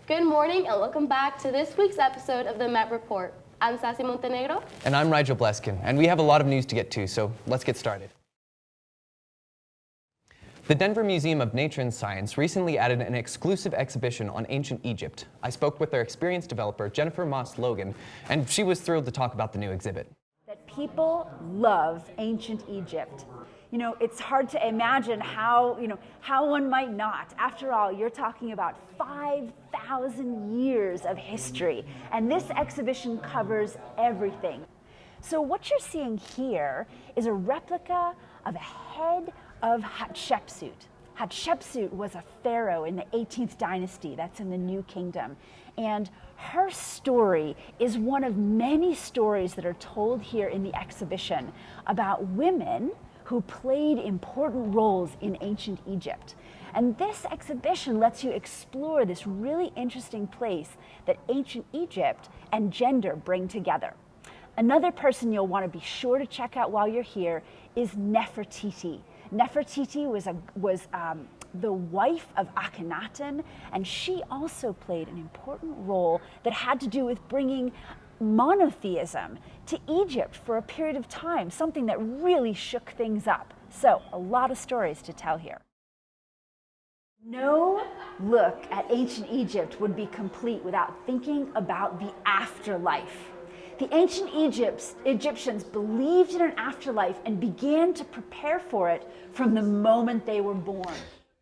Good morning and welcome back to this week's episode of the Met Report. I'm Sassy Montenegro. And I'm Rigel Bleskan, and we have a lot of news to get to, so let's get started. The Denver Museum of Nature and Science recently added an exclusive exhibition on ancient Egypt. I spoke with their experienced developer, Jennifer Moss-Logan, and she was thrilled to talk about the new exhibit. That people love ancient Egypt. You know, it's hard to imagine how one might not. After all, you're talking about 5,000 years of history, and this exhibition covers everything. So what you're seeing here is a replica of a head of Hatshepsut. Hatshepsut was a pharaoh in the 18th dynasty, that's in the New Kingdom. And her story is one of many stories that are told here in the exhibition about women who played important roles in ancient Egypt. And this exhibition lets you explore this really interesting place that ancient Egypt and gender bring together. Another person you'll want to be sure to check out while you're here is Nefertiti. Nefertiti was the wife of Akhenaten, and she also played an important role that had to do with bringing monotheism to Egypt for a period of time, something that really shook things up. So, a lot of stories to tell here. No look at ancient Egypt would be complete without thinking about the afterlife. The ancient Egyptians believed in an afterlife and began to prepare for it from the moment they were born.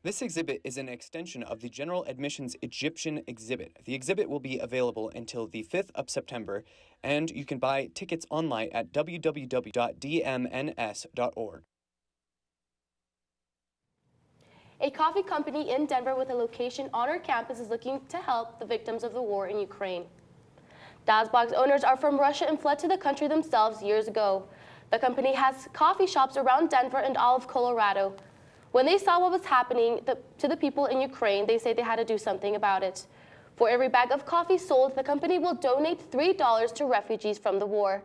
This exhibit is an extension of the General Admissions Egyptian exhibit. The exhibit will be available until the 5th of September, and you can buy tickets online at www.dmns.org. A coffee company in Denver with a location on our campus is looking to help the victims of the war in Ukraine. Dazbog's owners are from Russia and fled to the country themselves years ago. The company has coffee shops around Denver and all of Colorado. When they saw what was happening to the people in Ukraine, they say they had to do something about it. For every bag of coffee sold, the company will donate $3 to refugees from the war.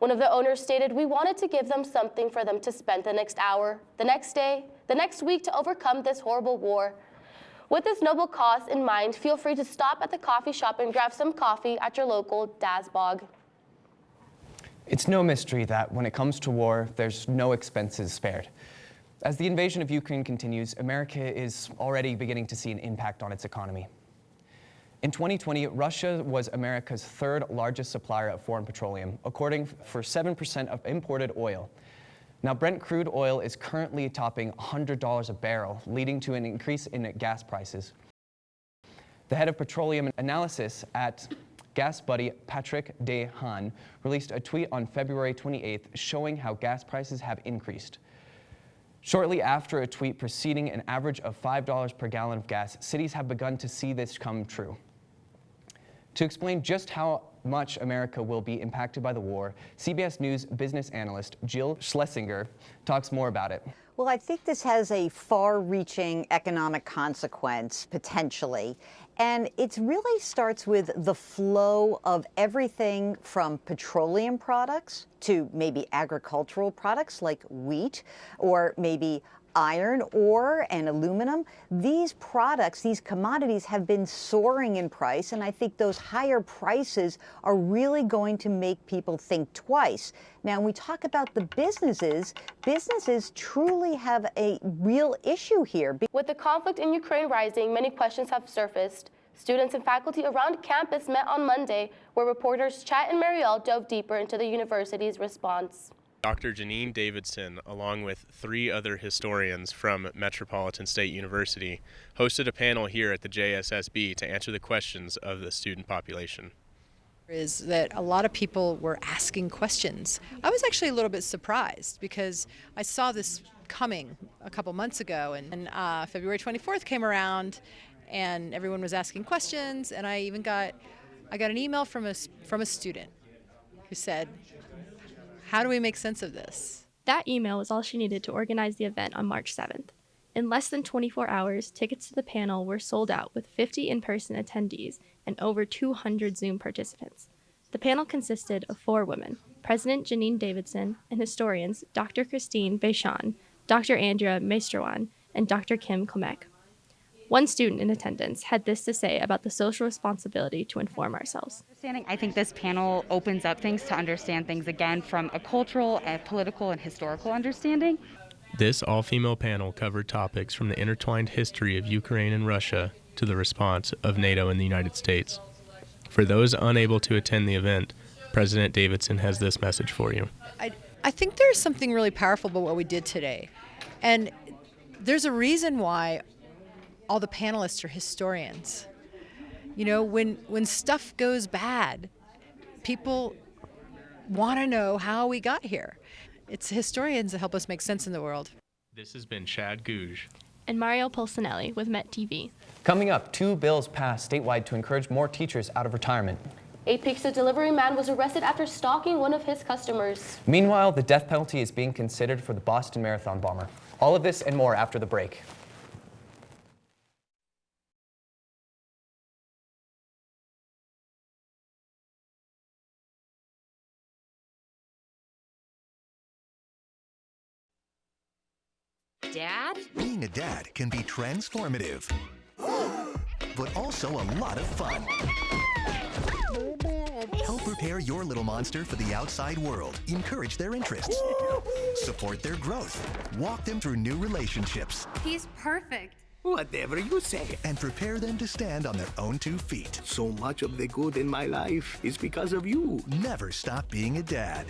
One of the owners stated, "We wanted to give them something for them to spend the next hour, the next day, the next week to overcome this horrible war." With this noble cause in mind, feel free to stop at the coffee shop and grab some coffee at your local Dazbog. It's no mystery that when it comes to war, there's no expenses spared. As the invasion of Ukraine continues, America is already beginning to see an impact on its economy. In 2020, Russia was America's third largest supplier of foreign petroleum, accounting for 7% of imported oil. Now, Brent crude oil is currently topping $100 a barrel, leading to an increase in gas prices. The head of petroleum analysis at Gas Buddy, Patrick De Haan, released a tweet on February 28th showing how gas prices have increased. Shortly after a tweet preceding an average of $5 per gallon of gas, cities have begun to see this come true. To explain just how much America will be impacted by the war, CBS News business analyst Jill Schlesinger talks more about it. Well, I think this has a far-reaching economic consequence, potentially. And it really starts with the flow of everything from petroleum products to maybe agricultural products like wheat, or maybe iron, ore, and aluminum. These products, these commodities have been soaring in price, and I think those higher prices are really going to make people think twice. Now, when we talk about the businesses truly have a real issue here. With the conflict in Ukraine rising, many questions have surfaced. Students and faculty around campus met on Monday, where reporters Chat and Marielle dove deeper into the university's response. Dr. Janine Davidson, along with 3 other historians from Metropolitan State University, hosted a panel here at the JSSB to answer the questions of the student population. Is that a lot of people were asking questions. I was actually a little bit surprised because I saw this coming a couple months ago, and February 24th came around and everyone was asking questions, and I got an email from a student who said, "How do we make sense of this?" That email was all she needed to organize the event on March 7th. In less than 24 hours, tickets to the panel were sold out with 50 in-person attendees and over 200 Zoom participants. The panel consisted of 4 women, President Janine Davidson and historians Dr. Christine Béchamp, Dr. Andrea Maestruan, and Dr. Kim Klimek. One student in attendance had this to say about the social responsibility to inform ourselves. I think this panel opens up things to understand things again from a cultural, and political, and historical understanding. This all-female panel covered topics from the intertwined history of Ukraine and Russia to the response of NATO and the United States. For those unable to attend the event, President Davidson has this message for you. I think there's something really powerful about what we did today. And there's a reason why all the panelists are historians. You know, when stuff goes bad, people want to know how we got here. It's historians that help us make sense in the world. This has been Chad Gouge And Mario Polsinelli with Met TV. Coming up, 2 bills passed statewide to encourage more teachers out of retirement. A pizza delivery man was arrested after stalking one of his customers. Meanwhile, the death penalty is being considered for the Boston Marathon bomber. All of this and more after the break. Dad? Being a dad can be transformative, but also a lot of fun. Help prepare your little monster for the outside world. Encourage their interests. Support their growth. Walk them through new relationships. He's perfect. Whatever you say. And prepare them to stand on their own 2 feet. So much of the good in my life is because of you. Never stop being a dad.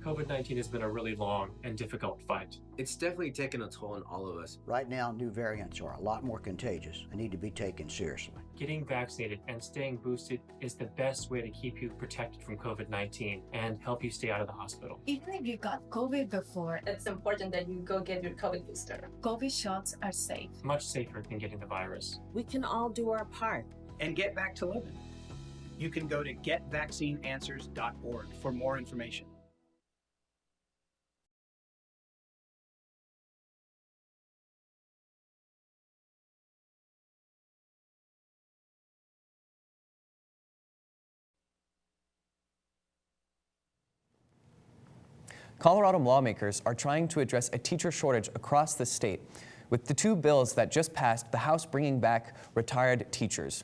COVID-19 has been a really long and difficult fight. It's definitely taken a toll on all of us. Right now, new variants are a lot more contagious and need to be taken seriously. Getting vaccinated and staying boosted is the best way to keep you protected from COVID-19 and help you stay out of the hospital. Even if you got COVID before, it's important that you go get your COVID booster. COVID shots are safe. Much safer than getting the virus. We can all do our part and get back to living. You can go to getvaccineanswers.org for more information. Colorado lawmakers are trying to address a teacher shortage across the state, with the 2 bills that just passed the House bringing back retired teachers.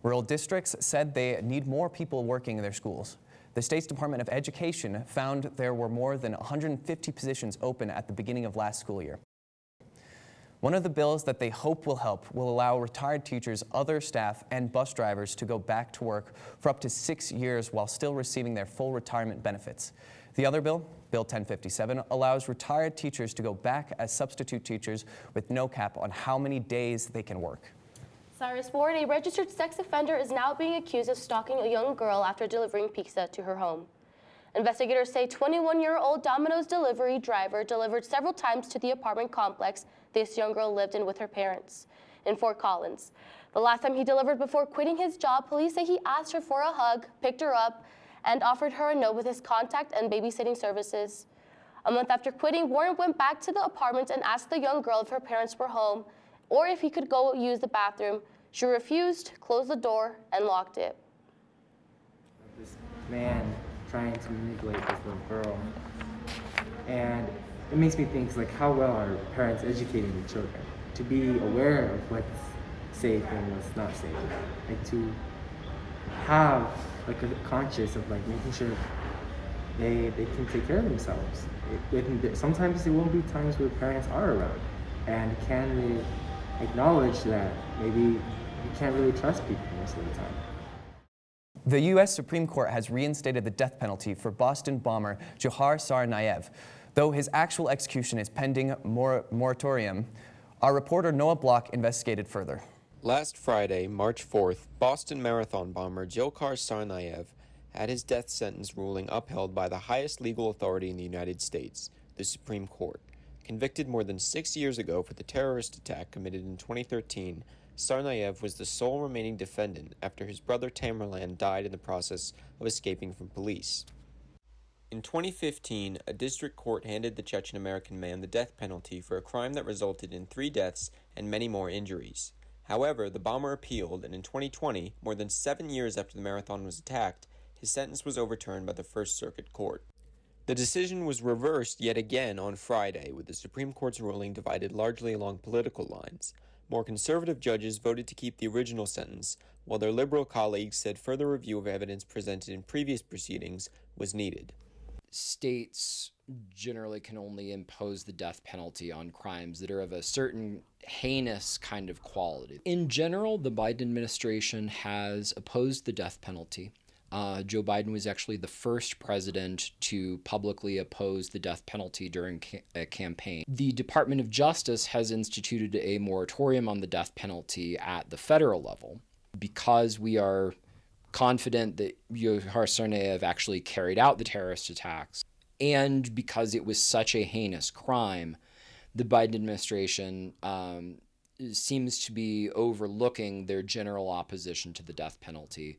Rural districts said they need more people working in their schools. The state's Department of Education found there were more than 150 positions open at the beginning of last school year. One of the bills that they hope will help will allow retired teachers, other staff, and bus drivers to go back to work for up to 6 years while still receiving their full retirement benefits. The other bill, Bill 1057, allows retired teachers to go back as substitute teachers with no cap on how many days they can work. Cyrus Ward, a registered sex offender, is now being accused of stalking a young girl after delivering pizza to her home. Investigators say 21-year-old Domino's delivery driver delivered several times to the apartment complex this young girl lived in with her parents in Fort Collins. The last time he delivered before quitting his job, police say he asked her for a hug, picked her up, and offered her a note with his contact and babysitting services. A month after quitting, Warren went back to the apartment and asked the young girl if her parents were home or if he could go use the bathroom. She refused, closed the door, and locked it. This man trying to manipulate this little girl. And it makes me think, like, how well are parents educating their children to be aware of what's safe and what's not safe? Like, to have like a conscious of like making sure they can take care of themselves. Sometimes there will be times where parents are around, and can they acknowledge that maybe you can't really trust people most of the time. The U.S. Supreme Court has reinstated the death penalty for Boston bomber Johar Tsarnaev, though his actual execution is pending moratorium. Our reporter Noah Block investigated further. Last Friday, March 4th, Boston Marathon bomber Johar Tsarnaev had his death sentence ruling upheld by the highest legal authority in the United States, the Supreme Court. Convicted more than 6 years ago for the terrorist attack committed in 2013, Tsarnaev was the sole remaining defendant after his brother Tamerlan died in the process of escaping from police. In 2015, a district court handed the Chechen-American man the death penalty for a crime that resulted in 3 deaths and many more injuries. However, the bomber appealed, and in 2020, more than 7 years after the marathon was attacked, his sentence was overturned by the First Circuit Court. The decision was reversed yet again on Friday, with the Supreme Court's ruling divided largely along political lines. More conservative judges voted to keep the original sentence, while their liberal colleagues said further review of evidence presented in previous proceedings was needed. States generally can only impose the death penalty on crimes that are of a certain heinous kind of quality. In general, the Biden administration has opposed the death penalty. Joe Biden was actually the first president to publicly oppose the death penalty during a campaign. The Department of Justice has instituted a moratorium on the death penalty at the federal level because we are confident that Dzhokhar Tsarnaev actually carried out the terrorist attacks, and because it was such a heinous crime. The Biden administration seems to be overlooking their general opposition to the death penalty.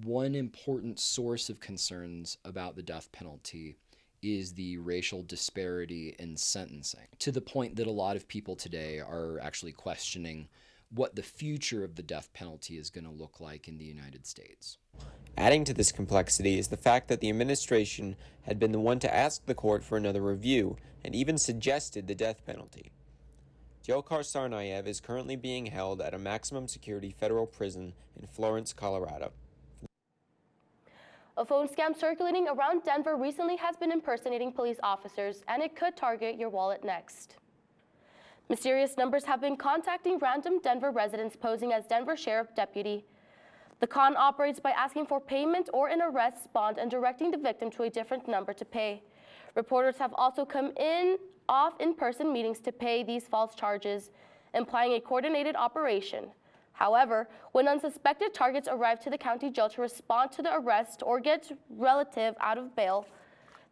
One important source of concerns about the death penalty is the racial disparity in sentencing, to the point that a lot of people today are actually questioning what the future of the death penalty is going to look like in the United States. Adding to this complexity is the fact that the administration had been the one to ask the court for another review and even suggested the death penalty. Dzhokhar Tsarnaev is currently being held at a maximum security federal prison in Florence, Colorado. A phone scam circulating around Denver recently has been impersonating police officers, and it could target your wallet next. Mysterious numbers have been contacting random Denver residents posing as Denver Sheriff Deputy. The con operates by asking for payment or an arrest bond and directing the victim to a different number to pay. Reporters have also come off in-person meetings to pay these false charges, implying a coordinated operation. However, when unsuspected targets arrive to the county jail to respond to the arrest or get relative out of bail,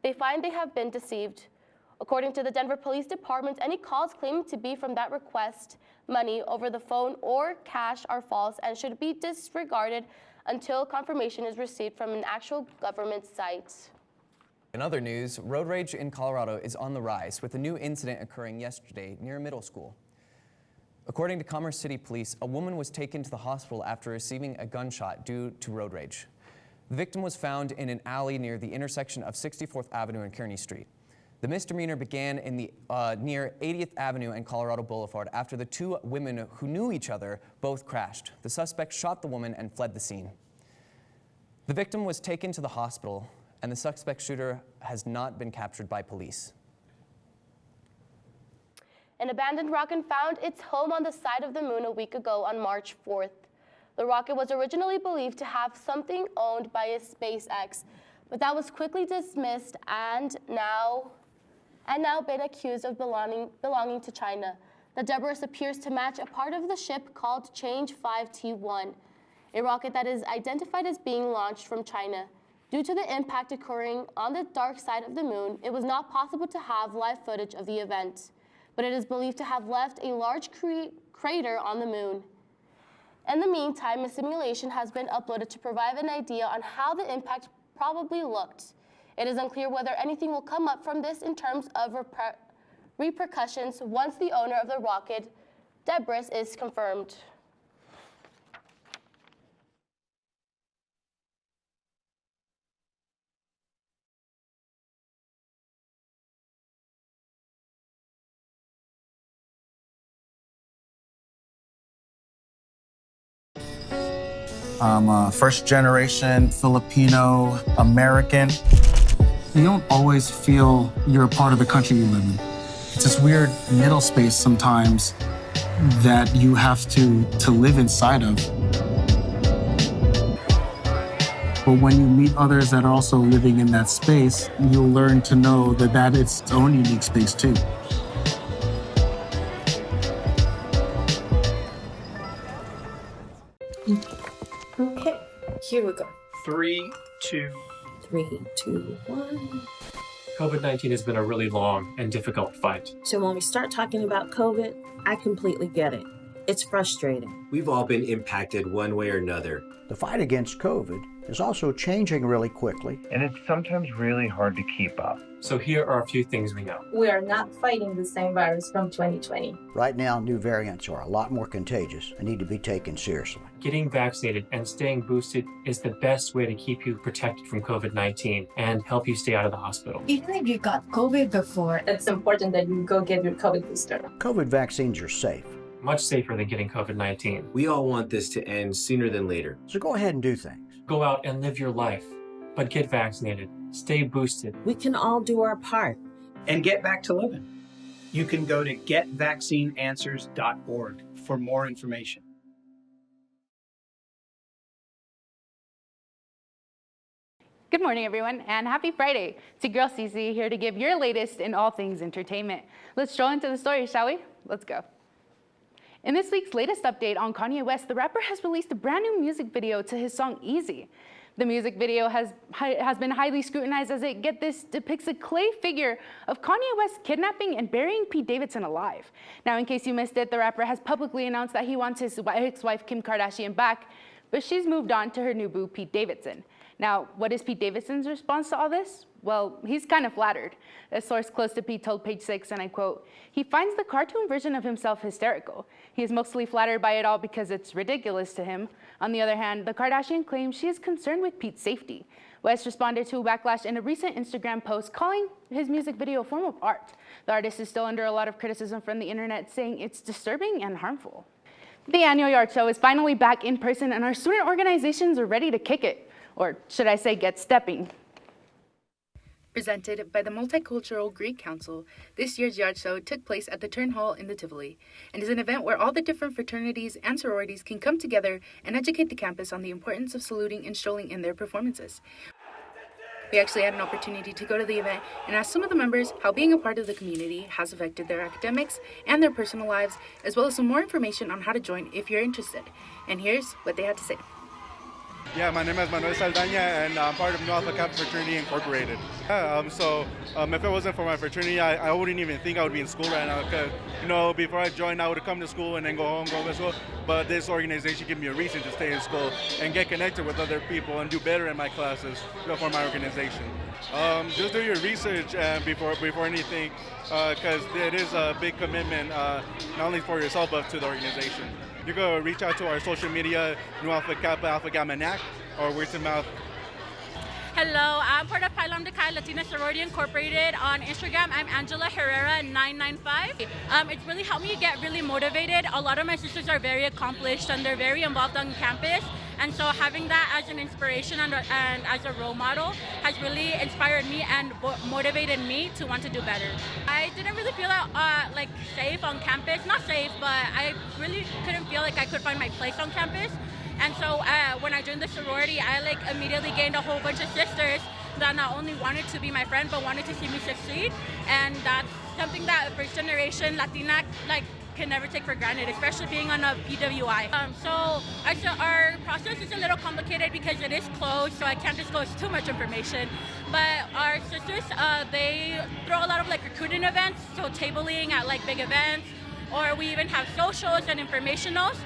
they find they have been deceived. According to the Denver Police Department, any calls claiming to be from that request money over the phone or cash are false and should be disregarded until confirmation is received from an actual government site. In other news, road rage in Colorado is on the rise, with a new incident occurring yesterday near a middle school. According to Commerce City Police, a woman was taken to the hospital after receiving a gunshot due to road rage. The victim was found in an alley near the intersection of 64th Avenue and Kearney Street. The misdemeanor began in the near 80th Avenue and Colorado Boulevard after the two women who knew each other both crashed. The suspect shot the woman and fled the scene. The victim was taken to the hospital, and the suspect shooter has not been captured by police. An abandoned rocket found its home on the side of the moon a week ago on March 4th. The rocket was originally believed to have something owned by SpaceX, but that was quickly dismissed and now been accused of belonging to China. The Debris appears to match a part of the ship called Change 5T1, a rocket that is identified as being launched from China. Due to the impact occurring on the dark side of the moon, it was not possible to have live footage of the event, but it is believed to have left a large crater on the moon. In the meantime, a simulation has been uploaded to provide an idea on how the impact probably looked. It is unclear whether anything will come up from this in terms of repercussions once the owner of the rocket, Debris, is confirmed. I'm a first-generation Filipino American. You don't always feel you're a part of the country you live in. It's this weird middle space sometimes that you have to live inside of. But when you meet others that are also living in that space, you'll learn to know that it's its own unique space too. Okay, here we go. 3, 2. 3, 2, 1. COVID-19 has been a really long and difficult fight. So when we start talking about COVID, I completely get it. It's frustrating. We've all been impacted one way or another. The fight against COVID is also changing really quickly. And it's sometimes really hard to keep up. So here are a few things we know. We are not fighting the same virus from 2020. Right now, new variants are a lot more contagious and need to be taken seriously. Getting vaccinated and staying boosted is the best way to keep you protected from COVID-19 and help you stay out of the hospital. Even if you got COVID before, It's important that you go get your COVID booster. COVID vaccines are safe, Much safer than getting COVID-19. We all want this to end sooner than later. so go ahead and do things. Go out and live your life, but get vaccinated. Stay boosted. We can all do our part. And get back to living. You can go to getvaccineanswers.org for more information. Good morning, everyone, and happy Friday. It's your girl Cece here to give your latest in all things entertainment. Let's stroll into the story, shall we? Let's go. In this week's latest update on Kanye West, the rapper has released a brand new music video to his song Easy. The music video has been highly scrutinized as it, get this, depicts a clay figure of Kanye West kidnapping and burying Pete Davidson alive. Now, in case you missed it, the rapper has publicly announced that he wants his ex-wife Kim Kardashian back, but she's moved on to her new boo, Pete Davidson. Now, what is Pete Davidson's response to all this? Well, he's kind of flattered. A source close to Pete told Page Six, and I quote, "He finds the cartoon version of himself hysterical. He is mostly flattered by it all because it's ridiculous to him. On the other hand, the Kardashian claims she is concerned with Pete's safety." West responded to a backlash in a recent Instagram post calling his music video a form of art. The artist is still under a lot of criticism from the internet, saying it's disturbing and harmful. The annual yard show is finally back in person, and our student organizations are ready to kick it. Or should I say get stepping. Presented by the Multicultural Greek Council, this year's yard show took place at the Turn Hall in the Tivoli and is an event where all the different fraternities and sororities can come together and educate the campus on the importance of saluting and strolling in their performances. We actually had an opportunity to go to the event and ask some of the members how being a part of the community has affected their academics and their personal lives, as well as some more information on how to join if you're interested. And here's what they had to say. Yeah, my name is Manuel Saldaña, and I'm part of Nu Alpha Kappa Fraternity Incorporated. If it wasn't for my fraternity, I wouldn't even think I would be in school right now. Because, before I joined, I would have come to school and then go home, go to school. But this organization gave me a reason to stay in school and get connected with other people and do better in my classes for my organization. Just do your research before anything, because it is a big commitment, not only for yourself, but to the organization. You can reach out to our social media, Nu Alpha Kappa, Alpha Gamma NAC, or word of mouth. Hello, I'm part of Pi Lambda Chi Latina Sorority Incorporated. On Instagram, I'm Angela Herrera 995. It's really helped me get really motivated. A lot of my sisters are very accomplished and they're very involved on campus. And so having that as an inspiration and as a role model has really inspired me and motivated me to want to do better. I didn't really feel safe on campus. Not safe, but I really couldn't feel like I could find my place on campus. And so when I joined the sorority, I immediately gained a whole bunch of sisters that not only wanted to be my friend, but wanted to see me succeed. And that's something that first generation Latina can never take for granted, especially being on a PWI. Our process is a little complicated because it is closed, so I can't disclose too much information. But our sisters, they throw a lot of recruiting events, so tabling at big events, or we even have socials and informationals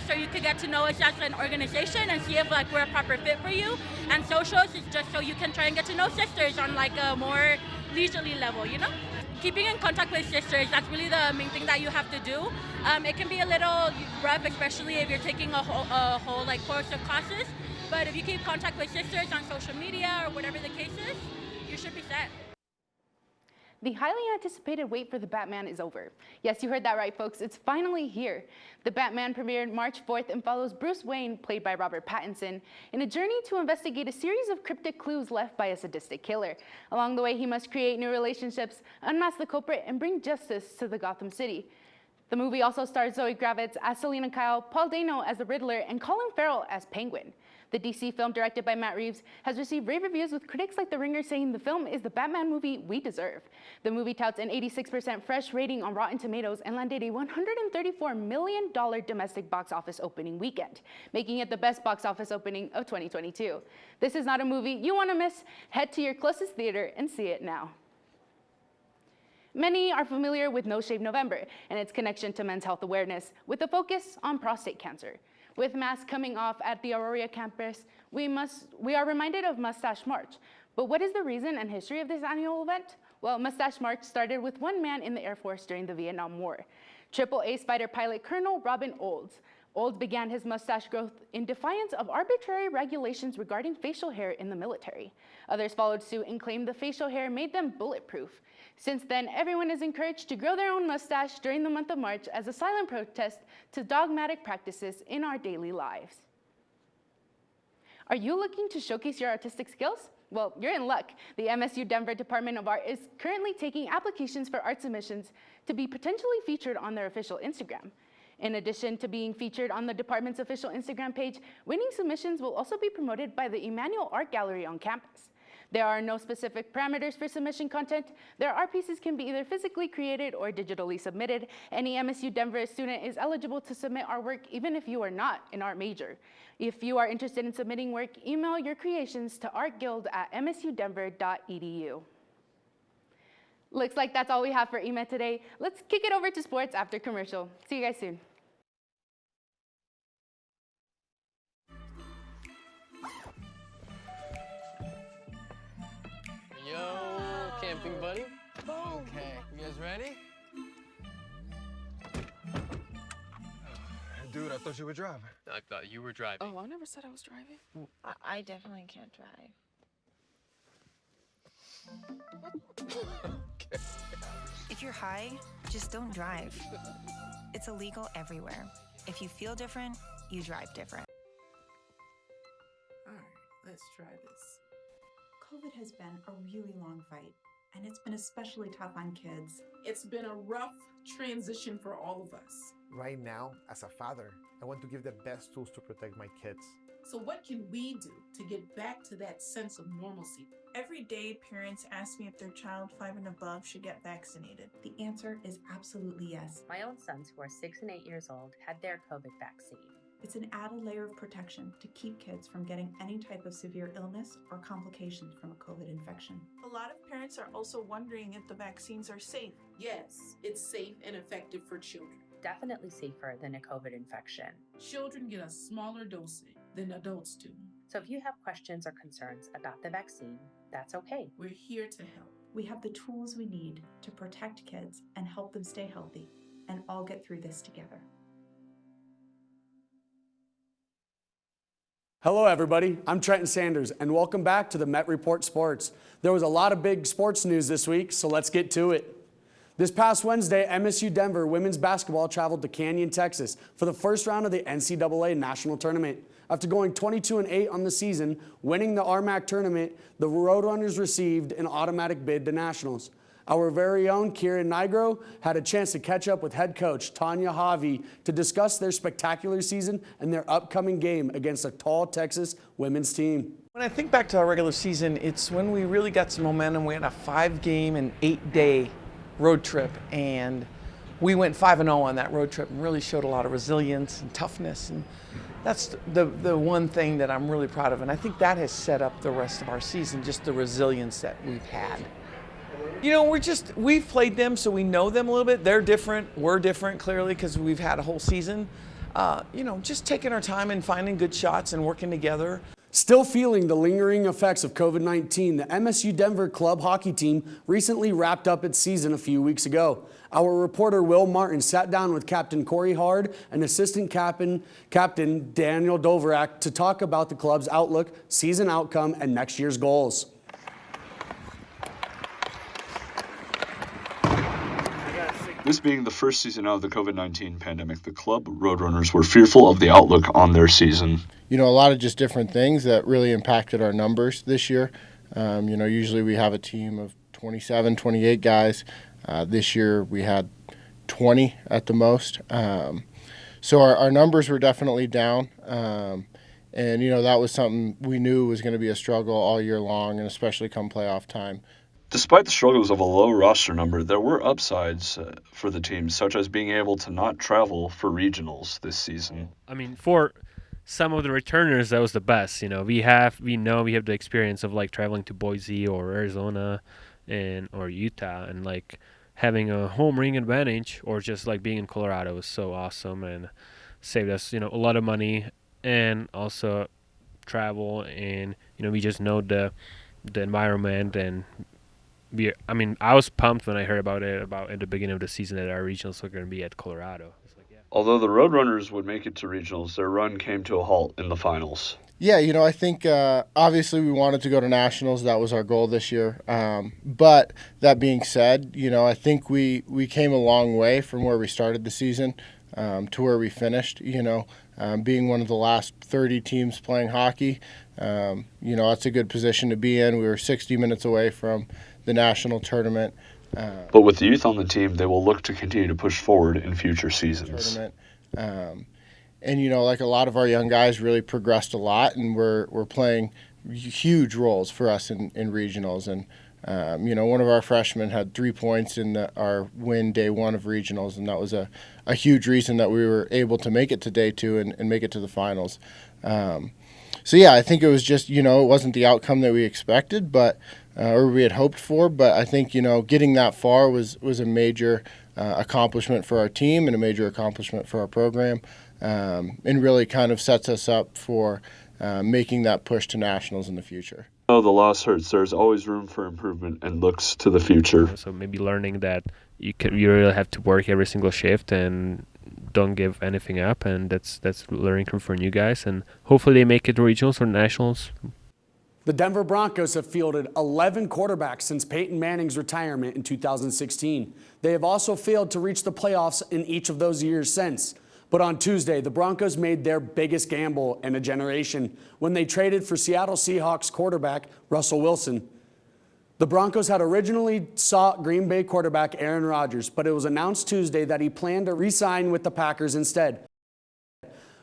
so you could get to know us as an organization and see if we're a proper fit for you. And socials is just so you can try and get to know sisters on a more leisurely level, Keeping in contact with sisters, that's really the main thing that you have to do. It can be a little rough, especially if you're taking a whole course of classes. But if you keep contact with sisters on social media or whatever the case is, you should be set. The highly anticipated wait for The Batman is over. Yes, you heard that right, folks. It's finally here. The Batman premiered March 4th and follows Bruce Wayne, played by Robert Pattinson, in a journey to investigate a series of cryptic clues left by a sadistic killer. Along the way, he must create new relationships, unmask the culprit, and bring justice to the Gotham City. The movie also stars Zoe Kravitz as Selena Kyle, Paul Dano as the Riddler, and Colin Farrell as Penguin. The DC film, directed by Matt Reeves, has received rave reviews, with critics like The Ringer saying the film is the Batman movie we deserve. The movie touts an 86% fresh rating on Rotten Tomatoes and landed a $134 million domestic box office opening weekend, making it the best box office opening of 2022. This is not a movie you want to miss. Head to your closest theater and see it now. Many are familiar with No Shave November and its connection to men's health awareness, with a focus on prostate cancer. With masks coming off at the Aurora campus, we are reminded of Mustache March. But what is the reason and history of this annual event? Well, Mustache March started with one man in the Air Force during the Vietnam War, AAA fighter pilot Colonel Robin Olds. Olds began his mustache growth in defiance of arbitrary regulations regarding facial hair in the military. Others followed suit and claimed the facial hair made them bulletproof. Since then, everyone is encouraged to grow their own mustache during the month of March as a silent protest to dogmatic practices in our daily lives. Are you looking to showcase your artistic skills? Well, you're in luck. The MSU Denver Department of Art is currently taking applications for art submissions to be potentially featured on their official Instagram. In addition to being featured on the department's official Instagram page, winning submissions will also be promoted by the Emmanuel Art Gallery on campus. There are no specific parameters for submission content. Their art pieces can be either physically created or digitally submitted. Any MSU Denver student is eligible to submit artwork even if you are not an art major. If you are interested in submitting work, email your creations to artguild@msudenver.edu. Looks like that's all we have for EMET today. Let's kick it over to sports after commercial. See you guys soon. Yo, camping buddy. Okay, you guys ready? Dude, I thought you were driving. I thought you were driving. Oh, I never said I was driving. I definitely can't drive. Okay. If you're high, just don't drive. It's illegal everywhere. If you feel different, you drive different. All right, let's try this. COVID has been a really long fight, and it's been especially tough on kids. It's been a rough transition for all of us. Right now, as a father, I want to give the best tools to protect my kids. So what can we do to get back to that sense of normalcy? Every day, parents ask me if their child 5 and above should get vaccinated. The answer is absolutely yes. My own sons, who are 6 and 8 years old, had their COVID vaccine. It's an added layer of protection to keep kids from getting any type of severe illness or complications from a COVID infection. A lot of parents are also wondering if the vaccines are safe. Yes, it's safe and effective for children. Definitely safer than a COVID infection. Children get a smaller dosage than adults do. So if you have questions or concerns about the vaccine, that's okay. We're here to help. We have the tools we need to protect kids and help them stay healthy and all get through this together. Hello everybody, I'm Trenton Sanders and welcome back to the Met Report Sports. There was a lot of big sports news this week, so let's get to it. This past Wednesday, MSU Denver women's basketball traveled to Canyon, Texas for the first round of the NCAA National Tournament. After going 22-8 on the season, winning the RMAC tournament, the Roadrunners received an automatic bid to Nationals. Our very own Kieran Nigro had a chance to catch up with head coach Tanya Javi to discuss their spectacular season and their upcoming game against a tall Texas women's team. When I think back to our regular season, it's when we really got some momentum. We had a 5-game and 8-day road trip, and we went 5-0 on that road trip and really showed a lot of resilience and toughness. And that's the one thing that I'm really proud of. And I think that has set up the rest of our season, just the resilience that we've had. You know, we've played them, so we know them a little bit. They're different, we're different, clearly, because we've had a whole season. You know, just taking our time and finding good shots and working together. Still feeling the lingering effects of COVID-19, the MSU Denver club hockey team recently wrapped up its season a few weeks ago. Our reporter Will Martin sat down with Captain Corey Hard and assistant captain Daniel Doverac to talk about the club's outlook, season outcome, and next year's goals. This being the first season out of the COVID-19 pandemic, the club Roadrunners were fearful of the outlook on their season. You know, a lot of just different things that really impacted our numbers this year. You know, usually we have a team of 27, 28 guys. This year we had 20 at the most. So our numbers were definitely down. And, you know, that was something we knew was going to be a struggle all year long, and especially come playoff time. Despite the struggles of a low roster number, there were upsides for the team, such as being able to not travel for regionals this season. I mean, for some of the returners, that was the best. You know, we know we have the experience of like traveling to Boise or Arizona or Utah, and like having a home ring advantage or just like being in Colorado was so awesome. And saved us, a lot of money and also travel, and we just know the environment. And I was pumped when I heard about at the beginning of the season that our regionals were going to be at Colorado. Although the Roadrunners would make it to regionals, their run came to a halt in the finals. Yeah, I think obviously we wanted to go to nationals. That was our goal this year. But that being said, I think we came a long way from where we started the season to where we finished. Being one of the last 30 teams playing hockey, that's a good position to be in. We were 60 minutes away from the national tournament. But with the youth on the team, they will look to continue to push forward in future seasons. And like a lot of our young guys really progressed a lot, and we're playing huge roles for us in regionals. And one of our freshmen had 3 points in our win day 1 of regionals, and that was a huge reason that we were able to make it to day 2 and make it to the finals. So yeah, I think it was just it wasn't the outcome that we expected, but or we had hoped for. But I think getting that far was a major accomplishment for our team and a major accomplishment for our program, and really kind of sets us up for making that push to nationals in the future. Though the loss hurts, there's always room for improvement and looks to the future. So maybe learning that you really have to work every single shift and don't give anything up, and that's learning curve for new guys, and hopefully they make it to regionals or nationals. The Denver Broncos have fielded 11 quarterbacks since Peyton Manning's retirement in 2016. They have also failed to reach the playoffs in each of those years since. But on Tuesday, the Broncos made their biggest gamble in a generation when they traded for Seattle Seahawks quarterback Russell Wilson. The Broncos had originally sought Green Bay quarterback Aaron Rodgers, but it was announced Tuesday that he planned to re-sign with the Packers instead.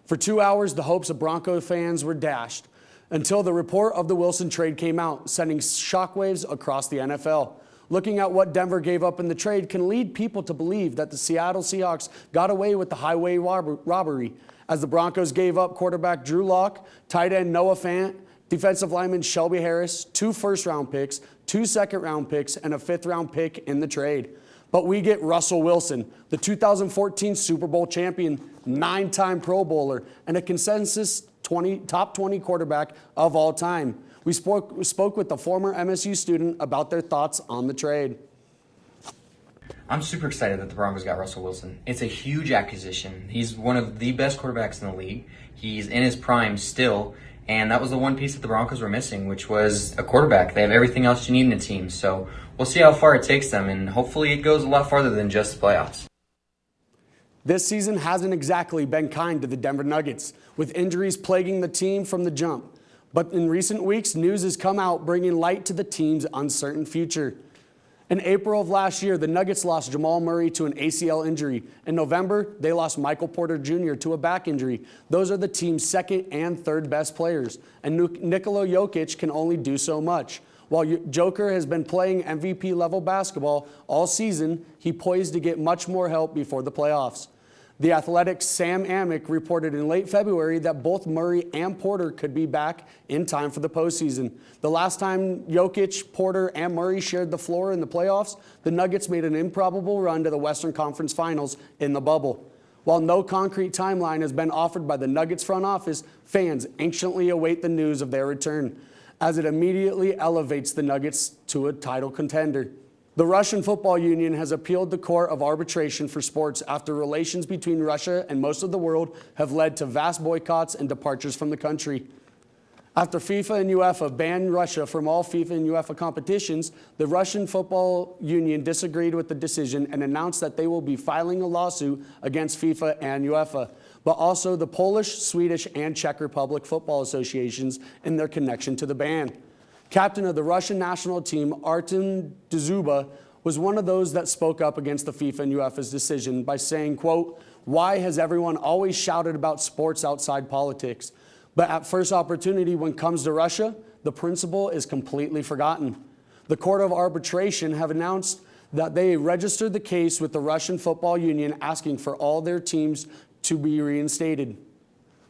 For 2 hours, the hopes of Bronco fans were dashed until the report of the Wilson trade came out, sending shockwaves across the NFL. Looking at what Denver gave up in the trade can lead people to believe that the Seattle Seahawks got away with the highway robbery, as the Broncos gave up quarterback Drew Lock, tight end Noah Fant, defensive lineman Shelby Harris, 2 first-round picks, 2 second-round picks, and a 5th-round pick in the trade. But we get Russell Wilson, the 2014 Super Bowl champion, 9-time Pro Bowler, and a consensus top 20 quarterback of all time. We spoke with the former MSU student about their thoughts on the trade. I'm super excited that the Broncos got Russell Wilson. It's a huge acquisition. He's one of the best quarterbacks in the league. He's in his prime still, and that was the one piece that the Broncos were missing, which was a quarterback. They have everything else you need in a team, so we'll see how far it takes them, and hopefully it goes a lot farther than just the playoffs. This season hasn't exactly been kind to the Denver Nuggets, with injuries plaguing the team from the jump. But in recent weeks, news has come out bringing light to the team's uncertain future. In April of last year, the Nuggets lost Jamal Murray to an ACL injury. In November, they lost Michael Porter Jr. to a back injury. Those are the team's second and third best players, and Nikola Jokic can only do so much. While Joker has been playing MVP-level basketball all season, he poised to get much more help before the playoffs. The Athletic's Sam Amick reported in late February that both Murray and Porter could be back in time for the postseason. The last time Jokic, Porter, and Murray shared the floor in the playoffs, the Nuggets made an improbable run to the Western Conference Finals in the bubble. While no concrete timeline has been offered by the Nuggets front office, fans anxiously await the news of their return, as it immediately elevates the Nuggets to a title contender. The Russian Football Union has appealed the Court of Arbitration for Sports after relations between Russia and most of the world have led to vast boycotts and departures from the country. After FIFA and UEFA banned Russia from all FIFA and UEFA competitions, the Russian Football Union disagreed with the decision and announced that they will be filing a lawsuit against FIFA and UEFA, but also the Polish, Swedish, and Czech Republic football associations in their connection to the ban. Captain of the Russian national team, Artem Dzyuba, was one of those that spoke up against the FIFA and UEFA's decision by saying, quote, "Why has everyone always shouted about sports outside politics? But at first opportunity when it comes to Russia, the principle is completely forgotten." The Court of Arbitration have announced that they registered the case with the Russian Football Union asking for all their teams to be reinstated.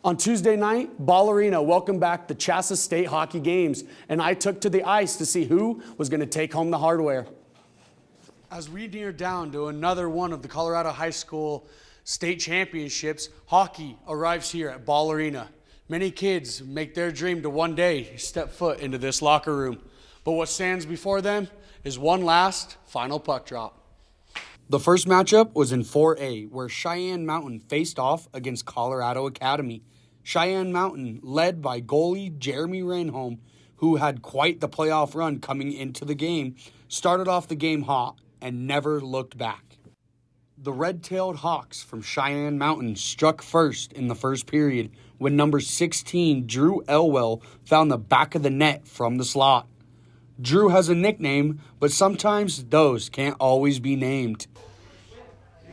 On Tuesday night, Ball Arena welcomed back the Chassa State hockey games, and I took to the ice to see who was going to take home the hardware. As we near down to another one of the Colorado High School state championships, hockey arrives here at Ball Arena. Many kids make their dream to one day step foot into this locker room. But what stands before them is one last final puck drop. The first matchup was in 4A, where Cheyenne Mountain faced off against Colorado Academy. Cheyenne Mountain, led by goalie Jeremy Renholm, who had quite the playoff run coming into the game, started off the game hot and never looked back. The red-tailed Hawks from Cheyenne Mountain struck first in the first period when number 16, Drew Elwell, found the back of the net from the slot. Drew has a nickname, but sometimes those can't always be named.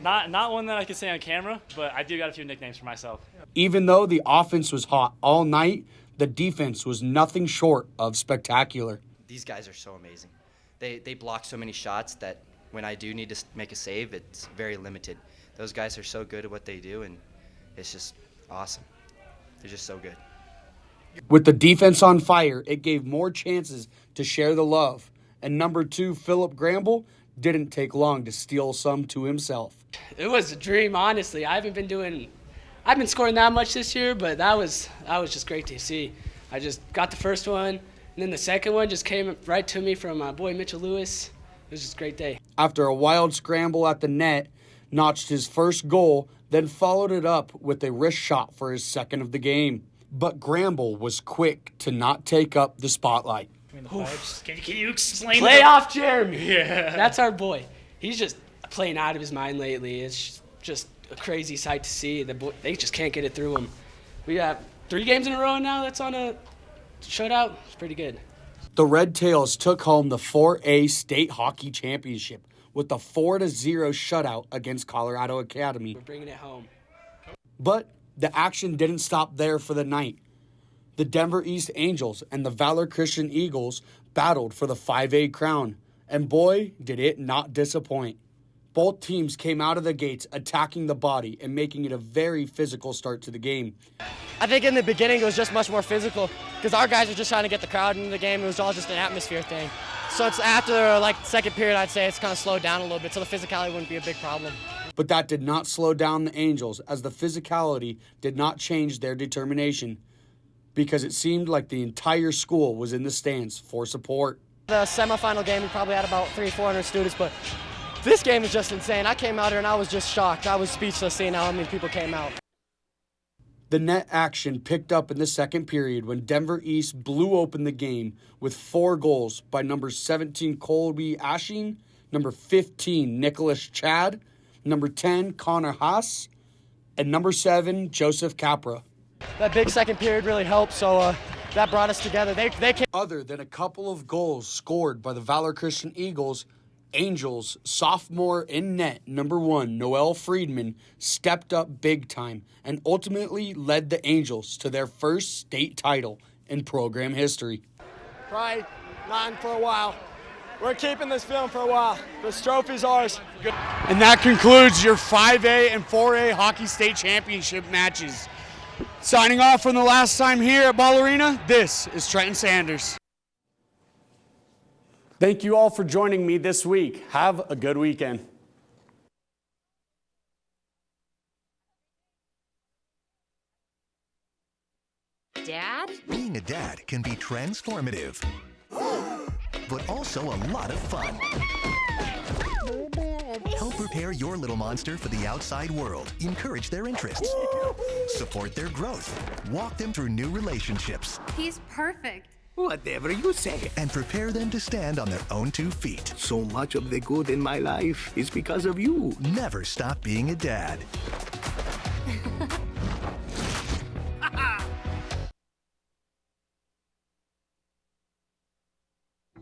Not one that I can say on camera, but I do got a few nicknames for myself. Even though the offense was hot all night, the defense was nothing short of spectacular. These guys are so amazing. They block so many shots that when I do need to make a save, it's very limited. Those guys are so good at what they do, and it's just awesome. They're just so good. With the defense on fire, it gave more chances to share the love. And number 2, Philip Gramble, didn't take long to steal some to himself. It was a dream, honestly. I've been scoring that much this year, but that was just great to see. I just got the first one, and then the second one just came right to me from my boy Mitchell Lewis. It was just a great day. After a wild scramble at the net, notched his first goal, then followed it up with a wrist shot for his second of the game. But Gramble was quick to not take up the spotlight. Can you explain? Playoff Jeremy. Yeah. That's our boy. He's just playing out of his mind lately. It's just a crazy sight to see. They just can't get it through him. We have 3 games in a row now that's on a shutout. It's pretty good. The Red Tails took home the 4A State Hockey Championship with a 4-0 shutout against Colorado Academy. We're bringing it home. But the action didn't stop there for the night. The Denver East Angels and the Valor Christian Eagles battled for the 5A crown, and boy, did it not disappoint. Both teams came out of the gates attacking the body and making it a very physical start to the game. I think in the beginning it was just much more physical because our guys were just trying to get the crowd into the game. It was all just an atmosphere thing. So it's after second period, I'd say it's kind of slowed down a little bit, so the physicality wouldn't be a big problem. But that did not slow down the Angels, as the physicality did not change their determination, because it seemed like the entire school was in the stands for support. The semifinal game, we probably had about 300-400 students, but this game is just insane. I came out here and I was just shocked. I was speechless seeing how many people came out. The net action picked up in the second period when Denver East blew open the game with 4 goals by number 17 Colby Ashing, number 15 Nicholas Chad, number 10 Connor Haas, and number 7 Joseph Capra. That big second period really helped, so that brought us together. They came. Other than a couple of goals scored by the Valor Christian Eagles, Angels sophomore in net number 1 Noel Friedman stepped up big time and ultimately led the Angels to their first state title in program history. Pride, not for a while. We're keeping this film for a while. This trophy's ours. Good. And that concludes your 5A and 4A Hockey State Championship matches. Signing off from the last time here at Ball Arena, this is Trenton Sanders. Thank you all for joining me this week. Have a good weekend. Dad? Being a dad can be transformative, but also a lot of fun. Help prepare your little monster for the outside world. Encourage their interests. Support their growth. Walk them through new relationships. He's perfect. Whatever you say. And prepare them to stand on their own 2 feet. So much of the good in my life is because of you. Never stop being a dad.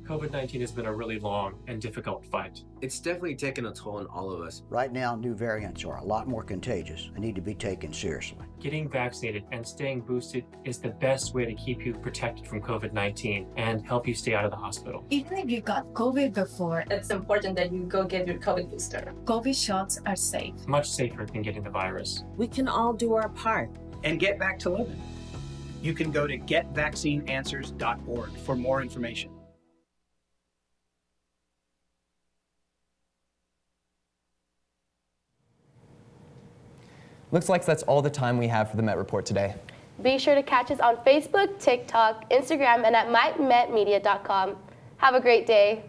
COVID-19 has been a really long and difficult fight. It's definitely taken a toll on all of us. Right now, new variants are a lot more contagious and need to be taken seriously. Getting vaccinated and staying boosted is the best way to keep you protected from COVID-19 and help you stay out of the hospital. Even if you got COVID before, it's important that you go get your COVID booster. COVID shots are safe. Much safer than getting the virus. We can all do our part. And get back to living. You can go to getvaccineanswers.org for more information. Looks like that's all the time we have for the Met Report today. Be sure to catch us on Facebook, TikTok, Instagram, and at mymetmedia.com. Have a great day.